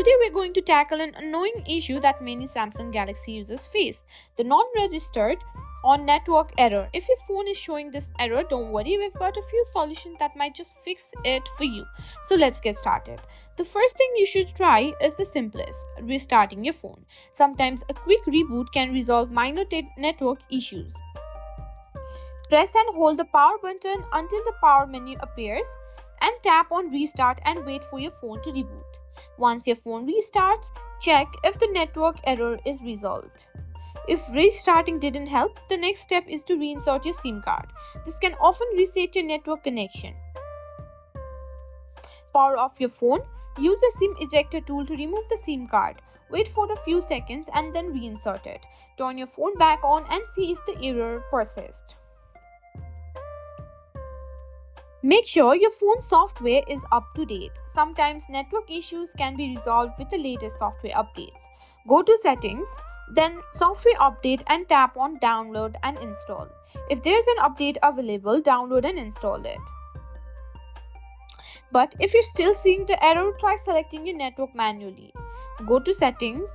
Today we're going to tackle an annoying issue that many Samsung Galaxy users face, the non-registered on network error. If your phone is showing this error, don't worry, we've got a few solutions that might just fix it for you. So let's get started. The first thing you should try is the simplest, restarting your phone. Sometimes a quick reboot can resolve minor network issues. Press and hold the power button until the power menu appears and tap on restart and wait for your phone to reboot. Once your phone restarts, check if the network error is resolved. If restarting didn't help, the next step is to reinsert your SIM card. This can often reset your network connection. Power off your phone. Use the SIM ejector tool to remove the SIM card. Wait for a few seconds and then reinsert it. Turn your phone back on and see if the error persists. Make sure your phone software is up to date. Sometimes network issues can be resolved with the latest software updates. Go to Settings, then Software Update and tap on Download and Install. If there is an update available, download and install it. But if you're still seeing the error, try selecting your network manually. Go to Settings,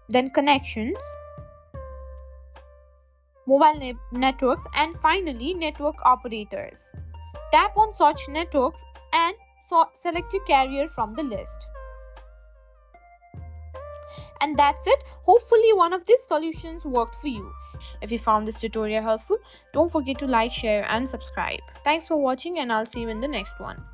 then Connections, Mobile Networks, and finally Network Operators. Tap on such networks and select your carrier from the list. And that's it. Hopefully one of these solutions worked for you. If you found this tutorial helpful, don't forget to like, share and subscribe. Thanks for watching and I'll see you in the next one.